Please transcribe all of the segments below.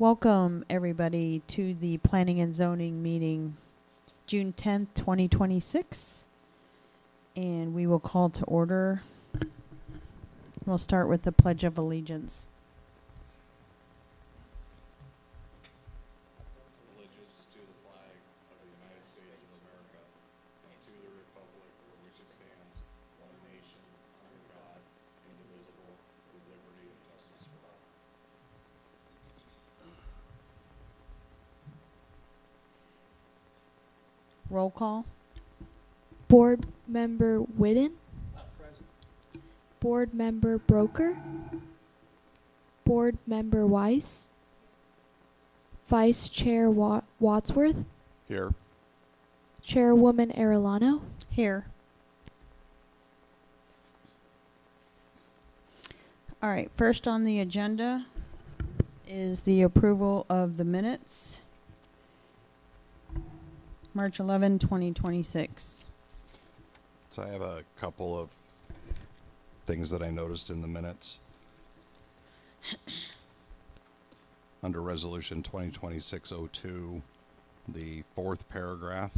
Welcome, everybody, to the Planning and Zoning meeting, June 10th, 2026. And we will call to order. We'll start with the Pledge of Allegiance. Allegiance to the flag of the United States of America and to the republic for which it stands, one nation, under God, indivisible, with liberty and justice for all. Roll call. Board Member Whidden. Present. Board Member Broker. Board Member Weiss. Vice Chair Wadsworth. Here. Chairwoman Arellano. Here. All right, first on the agenda is the approval of the minutes. March 11, 2026. So I have a couple of things that I noticed in the minutes. Under Resolution 2026-02, the fourth paragraph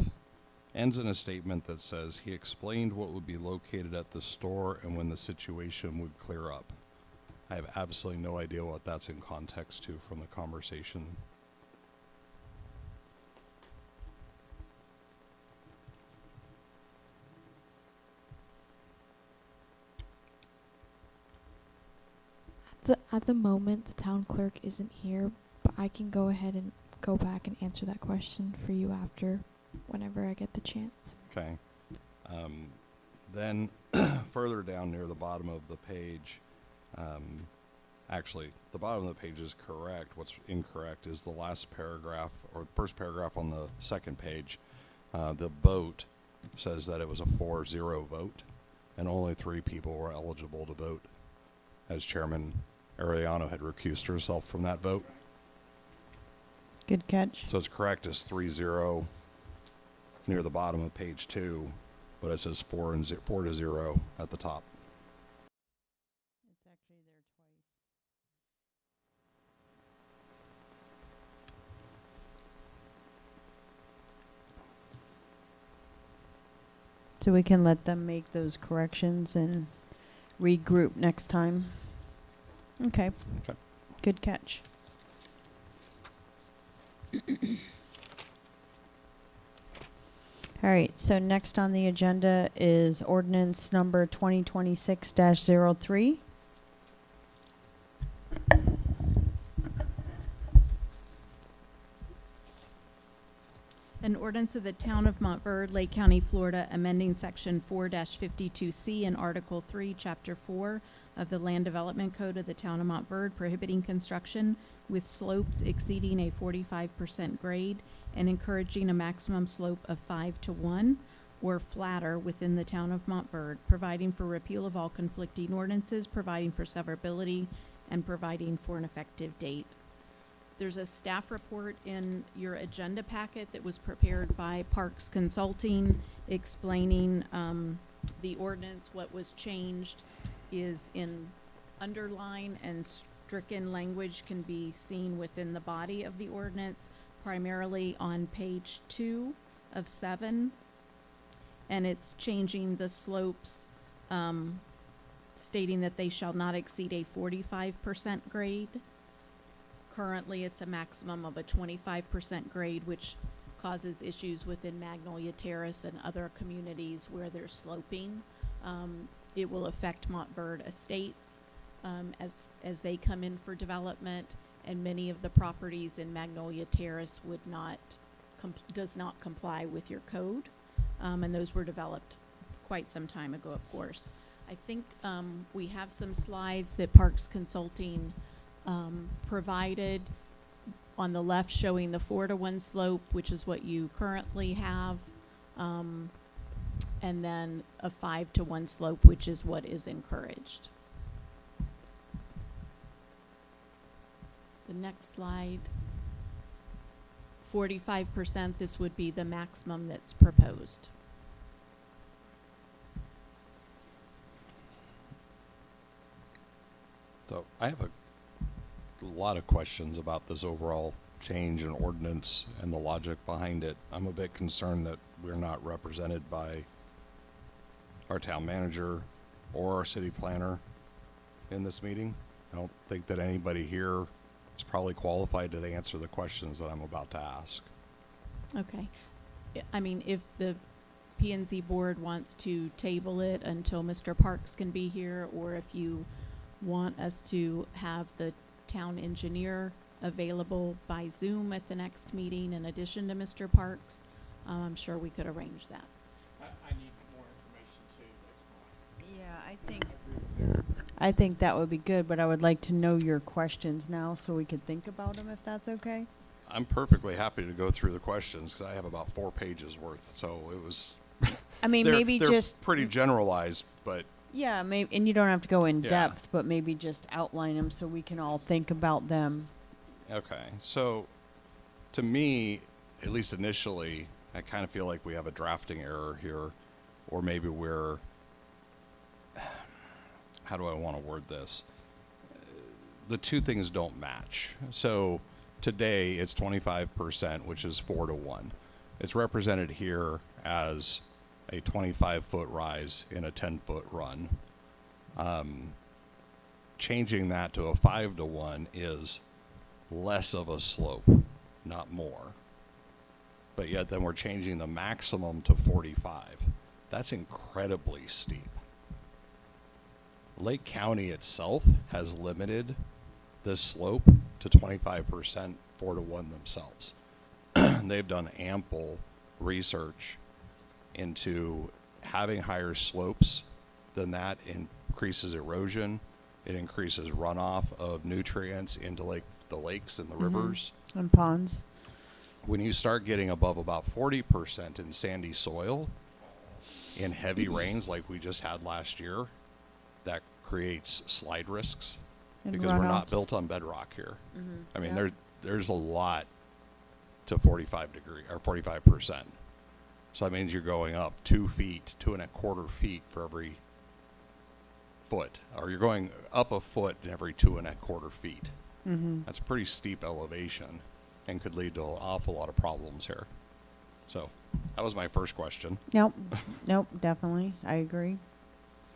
ends in a statement that says, he explained what would be located at the store and when the situation would clear up. I have absolutely no idea what that's in context to from the conversation. At the moment, the town clerk isn't here, but I can go ahead and go back and answer that question for you after, whenever I get the chance. Okay. Then further down near the bottom of the page, actually, the bottom of the page is correct. What's incorrect is the last paragraph, or first paragraph on the second page. The vote says that it was a 4-0 vote, and only 3 people were eligible to vote, as Chairman Arellano had recused herself from that vote. Good catch. So it's correct as 3-0 near the bottom of page 2, but it says 4-0 at the top. It's actually there twice. So we can let them make those corrections and regroup next time. Okay. Okay. Good catch. All right, so next on the agenda is ordinance number 2026-03. An ordinance of the Town of Montverde, Lake County, Florida, amending Section 4-52C in Article 3, Chapter 4 of the Land Development Code of the Town of Montverde, prohibiting construction with slopes exceeding a 45% grade and encouraging a maximum slope of 5-1 or flatter within the Town of Montverde, providing for repeal of all conflicting ordinances, providing for severability, and providing for an effective date. There's a staff report in your agenda packet that was prepared by Parks Consulting explaining the ordinance. What was changed is in underline and stricken language can be seen within the body of the ordinance, primarily on page 2 of 7. And it's changing the slopes, stating that they shall not exceed a 45% grade. Currently, it's a maximum of a 25% grade, which causes issues within Magnolia Terrace and other communities where they're sloping. It will affect Montverde Estates as they come in for development, and many of the properties in Magnolia Terrace does not comply with your code, and those were developed quite some time ago, of course. I think we have some slides that Parks Consulting provided on the left showing the 4-1 slope, which is what you currently have, and then a 5-1 slope, which is what is encouraged. The next slide, 45%, this would be the maximum that's proposed. So I have a a lot of questions about this overall change in ordinance and the logic behind it. I'm a bit concerned that we're not represented by our town manager or our city planner in this meeting. I don't think that anybody here is probably qualified to answer the questions that I'm about to ask. Okay. I mean, if the P&Z board wants to table it until Mr. Parks can be here, or if you want us to have the town engineer available by Zoom at the next meeting in addition to Mr. Parks, I'm sure we could arrange that. I need more information too, Yeah, I think that would be good, but I would like to know your questions now so we could think about them, if that's okay. I'm perfectly happy to go through the questions because I have about 4 pages worth. So it was. I mean, they're, maybe they're just pretty generalized, but yeah, maybe, and you don't have to go in Yeah. depth, but maybe just outline them so we can all think about them. okay. So to me, at least initially, I kind of feel like we have a drafting error here, or maybe we're. How do I want to word this? The two things don't match. So today it's 25%, which is 4 to 1. It's represented here as a 25-foot rise in a 10-foot run. Changing that to a 5 to 1 is less of a slope, not more. But yet then we're changing the maximum to 45. That's incredibly steep. Lake County itself has limited this slope to 25%, 4 to 1 themselves. They've done ample research into having higher slopes than that increases erosion. It increases runoff of nutrients into the lakes and the rivers. And ponds. When you start getting above about 40% in sandy soil in heavy rains like we just had last year, that creates slide risks And because we're not runoffs. built on bedrock here. I mean, Yeah. there's a lot to 45%. So that means you're going up 2 feet, 2.25 feet for every foot, or you're going up a foot in every 2.25 feet. That's pretty steep elevation and could lead to an awful lot of problems here. So that was my first question. Nope, nope, definitely, I agree.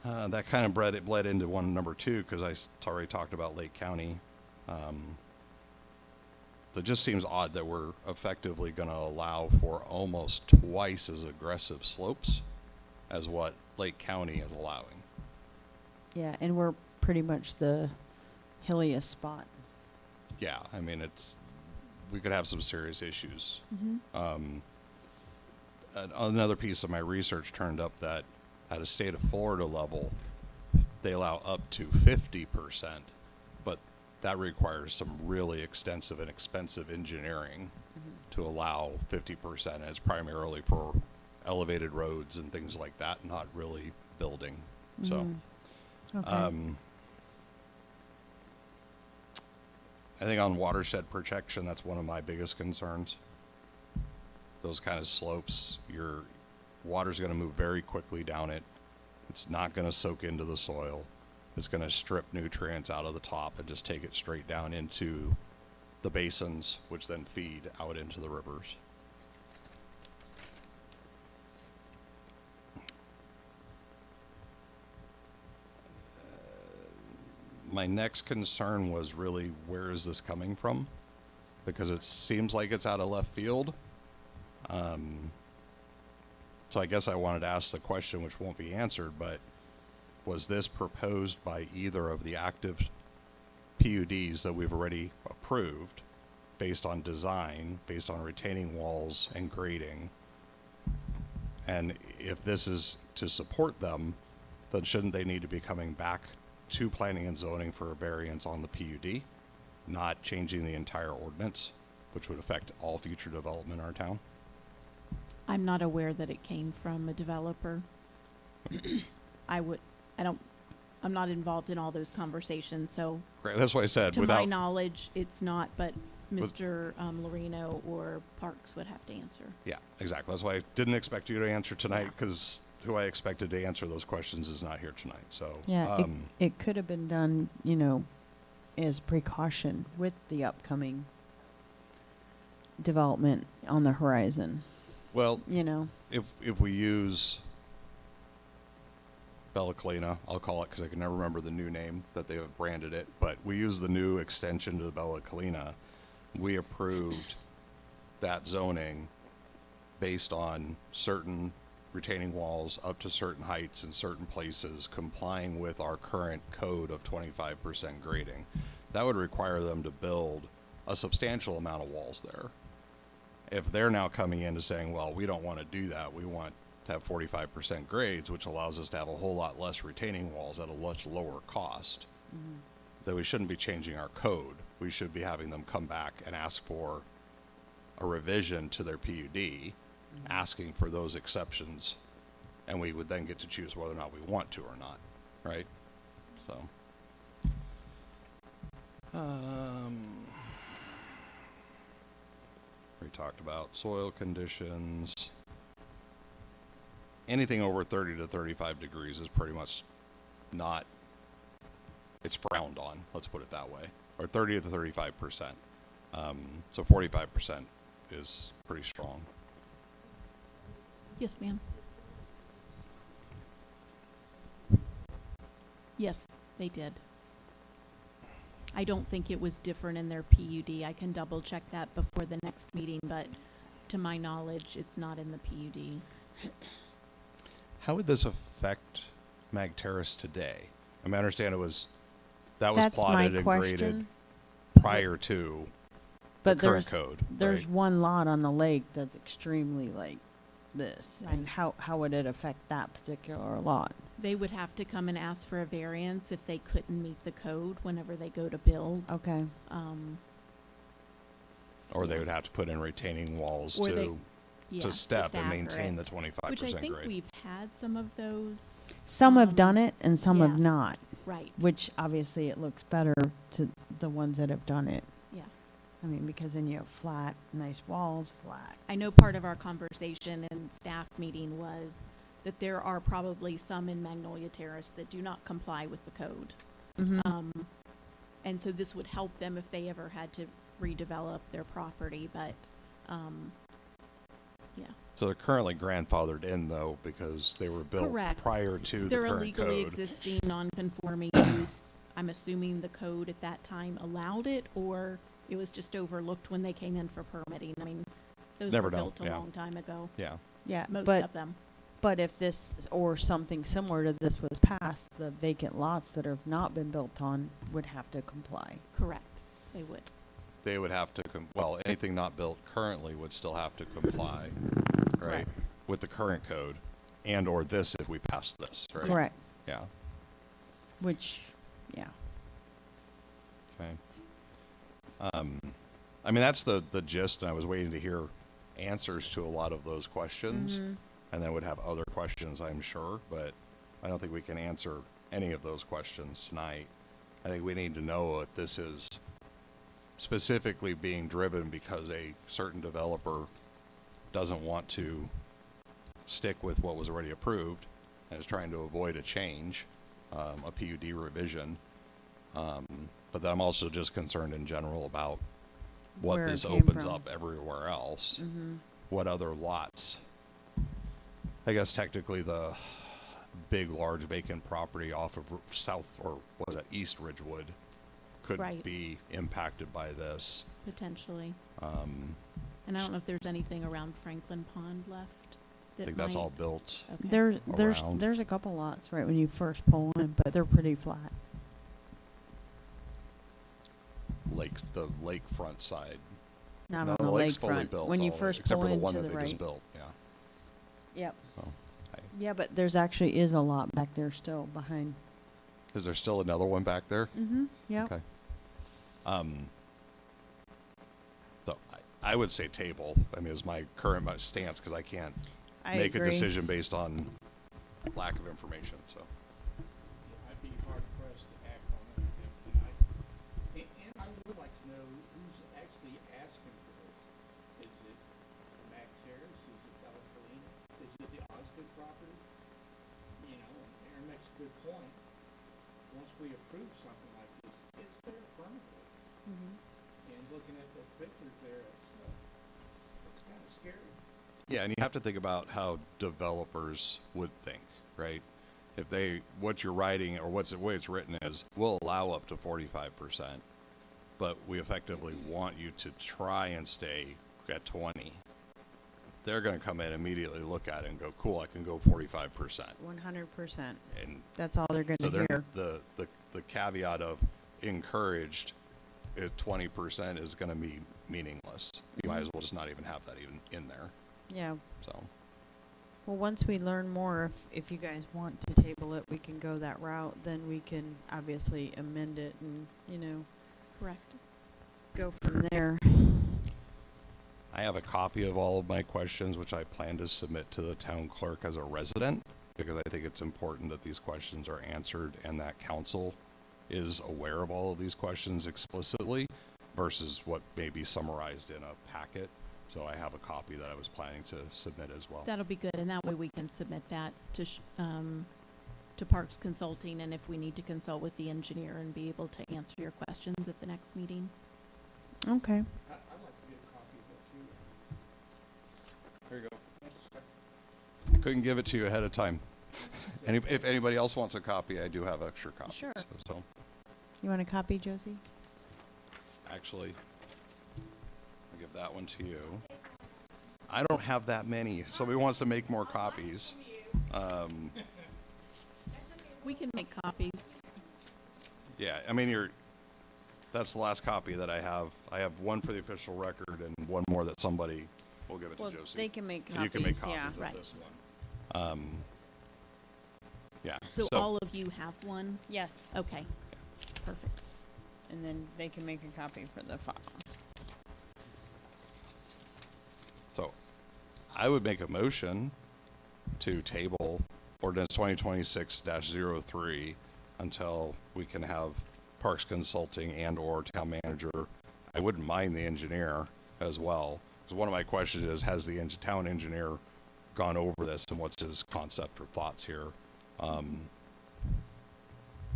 That kind of bled into one number 2 because I already talked about Lake County. So it just seems odd that we're effectively going to allow for almost twice as aggressive slopes as what Lake County is allowing. Yeah, and we're pretty much the hilliest spot. Yeah, I mean, we could have some serious issues. Another piece of my research turned up that at a state of Florida level, they allow up to 50%, but that requires some really extensive and expensive engineering to allow 50%. And it's primarily for elevated roads and things like that, not really building. So, Okay. I think on watershed protection, that's one of my biggest concerns. Those kind of slopes, your water's going to move very quickly down it. It's not going to soak into the soil. It's going to strip nutrients out of the top and just take it straight down into the basins, which then feed out into the rivers. My next concern was really, where is this coming from? Because it seems like it's out of left field. So I guess I wanted to ask the question, which won't be answered, but was this proposed by either of the active PUDs that we've already approved based on design, based on retaining walls and grading? And if this is to support them, then shouldn't they need to be coming back to planning and zoning for a variance on the PUD, not changing the entire ordinance, which would affect all future development in our town? I'm not aware that it came from a developer. I'm not involved in all those conversations, so Great. That's why I said to my without. knowledge, it's not, but Mr. Lorino or Parks would have to answer. Yeah, exactly. That's why I didn't expect you to answer tonight, because who I expected to answer those questions is not here tonight. So Yeah, it could have been done, as precaution with the upcoming development on the horizon, Well, you know? if we use Bella Colina, I'll call it because I can never remember the new name that they have branded it, but we use the new extension to Bella Colina. We approved that zoning based on certain retaining walls up to certain heights in certain places, complying with our current code of 25% grading. That would require them to build a substantial amount of walls there. If they're now coming in to saying, well, we don't want to do that, we want to have 45% grades, which allows us to have a whole lot less retaining walls at a much lower cost, then we shouldn't be changing our code. We should be having them come back and ask for a revision to their PUD, asking for those exceptions, and we would then get to choose whether or not we want to or not, right? So, we talked about soil conditions. Anything over 30 to 35 degrees is pretty much not, it's frowned on, let's put it that way, or 30 to 35%. So 45% is pretty strong. Yes, ma'am. Yes, they did. I don't think it was different in their PUD. I can double check that before the next meeting, but to my knowledge, it's not in the PUD. How would this affect Mag Terrace today? I mean, I understand that was That's my plotted and graded question. prior to But the current code. there's right? one lot on the lake that's extremely like this, Right. and how would it affect that particular lot? They would have to come and ask for a variance if they couldn't meet the code whenever they go to build. Okay. Or they would have to put in retaining walls Or they- to Yes, step and stagger maintain it, the 25% which I think grade. we've had some of those. Some have Um, done it and some have yes. not, Right. which obviously it looks better to the ones that have done it. Yes. I mean, because then you have flat, nice walls, flat. I know part of our conversation and staff meeting was that there are probably some in Magnolia Terrace that do not comply with the code. And so this would help them if they ever had to redevelop their property, but, yeah. So they're currently grandfathered in, though, because they were built Correct. prior to They're the a current legally code. existing, non-conforming use. I'm assuming the code at that time allowed it, or it was just overlooked when they came in for permitting. I mean, those Never were know, built a yeah. long time ago, Yeah. Yeah, most but of them. but if this or something similar to this was passed, the vacant lots that have not been built on would have to comply. Correct, they would. They would have to, well, anything not built currently would still have to comply, right? Right. With the current code and or this if we pass this, right? Correct. Yeah. Which, yeah. Okay. I mean, that's the gist, and I was waiting to hear answers to a lot of those questions, and then would have other questions, I'm sure, but I don't think we can answer any of those questions tonight. I think we need to know if this is specifically being driven because a certain developer doesn't want to stick with what was already approved and is trying to avoid a change, a PUD revision. But then I'm also just concerned in general about what Where it this came opens from. up everywhere else. What other lots? I guess technically the big, large vacant property off of South, or what was that, East Ridgewood, could Right. be impacted by this. Potentially. And I don't know if there's anything around Franklin Pond left. I think that's all built. Okay. Around. There's a couple lots right when you first pull in, but they're pretty flat. The lakefront side. Not No, on the lake's fully lakefront. built When you all the way, first except pull for the one into that the they just right. built. Yeah. Yep. Oh, Yeah, but there's actually is a lot back there still behind. is there still another one back there? Yeah. Okay. So I would say table. I mean, is my current stance because I can't I make agree. a decision based on lack of information. So I'd be hard pressed to act on anything tonight. And I would like to know who's actually asking for this. Is it Mac Terrace? Is it Bella Colina? Is it the Osgood property? You know, and Aaron makes a good point. Once we approve something like this, it's their permit. filters there, it's kind of scary. Yeah, and you have to think about how developers would think, right? If they, what you're writing or what's the way it's written is, we'll allow up to 45%, but we effectively want you to try and stay at 20. They're going to come in immediately, look at it, and go, "Cool, I can go 45%." 100%. And That's all they're going so to hear. the caveat of encouraged at 20% is going to be meaningless. You might as well just not even have that even in there. Yeah. So. Well, once we learn more, if you guys want to table it, we can go that route. Then we can obviously amend it and, Correct. go from there. I have a copy of all of my questions, which I plan to submit to the town clerk as a resident, because I think it's important that these questions are answered and that council is aware of all of these questions explicitly versus what may be summarized in a packet. So I have a copy that I was planning to submit as well. That'll be good, and that way we can submit that to Parks Consulting, and if we need to consult with the engineer and be able to answer your questions at the next meeting. Okay. I'd like to get a copy of that too. There you go. Thanks. I couldn't give it to you ahead of time. If anybody else wants a copy, I do have extra copies. Sure. So You want a copy, Josie? actually, I'll give that one to you. I don't have that many. If somebody wants to make more copies. We can make copies. Yeah, I mean, that's the last copy that I have. I have one for the official record and one more that somebody will give it Well, to Josie. they can make copies. And you can make copies yeah. of Right. this one. Yeah. So all of you have one? Yes. Okay. Perfect. And then they can make a copy for the file. So I would make a motion to table ordinance 2026-03 until we can have Parks Consulting and or town manager. I wouldn't mind the engineer as well. Because one of my questions is, has the town engineer gone over this and what's his concept or thoughts here?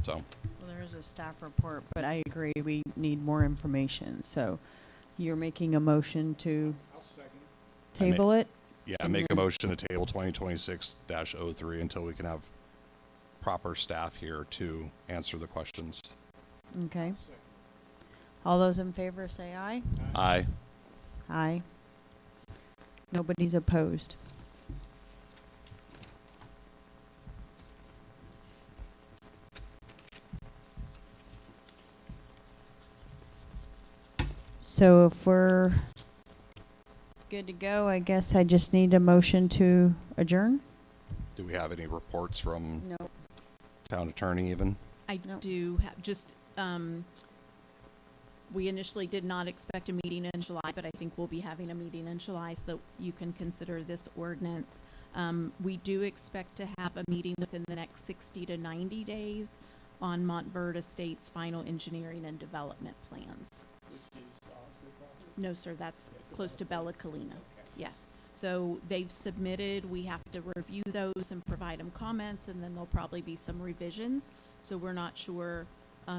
So Well, there is a staff report, but I agree we need more information. So you're making a motion to I'll second. table it? yeah, And make a then- motion to table 2026-03 until we can have proper staff here to answer the questions. Okay. Second. All those in favor say aye. Aye. Aye. Nobody's opposed. So if we're good to go, I guess I just need a motion to adjourn? Do we have any reports from No. town attorney even? I No. do have just, we initially did not expect a meeting in July, but I think we'll be having a meeting in July so that you can consider this ordinance. We do expect to have a meeting within the next 60 to 90 days on Montverde Estates' final engineering and development plans. Which is Osgood property? No, sir, that's close to Bella Colina. Okay. Yes. So they've submitted, we have to review those and provide them comments, and then there'll probably be some revisions. So we're not sure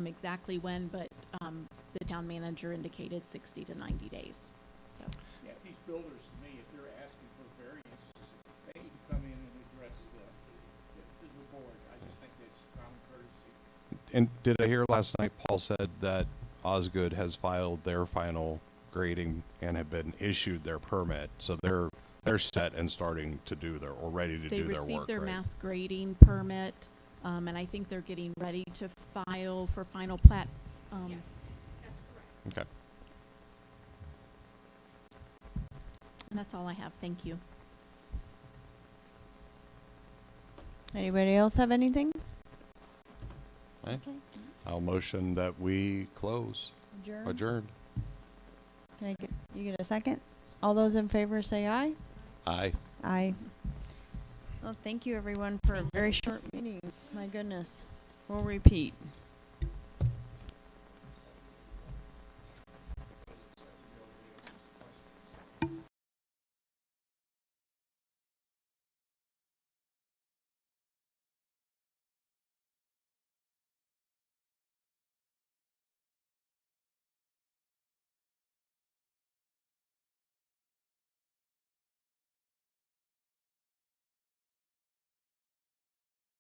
exactly when, but the town manager indicated 60 to 90 days. So, Yeah, if these builders, to me, if they're asking for variances, they need to come in and address the board. I just think that's common courtesy. And did I hear last night Paul said that Osgood has filed their final grading and have been issued their permit, so they're set and starting to do their or ready to they do their work. received their right? mass grading permit, and I think they're getting ready to file for final plat. Okay. And that's all I have. Thank you. Anybody else have anything? Okay. Okay. I'll motion that we close. Adjourn? Adjourned. Can I get, you get a second? All those in favor say aye. Aye. Aye. Well, thank you everyone for a very short meeting. My goodness. We'll repeat.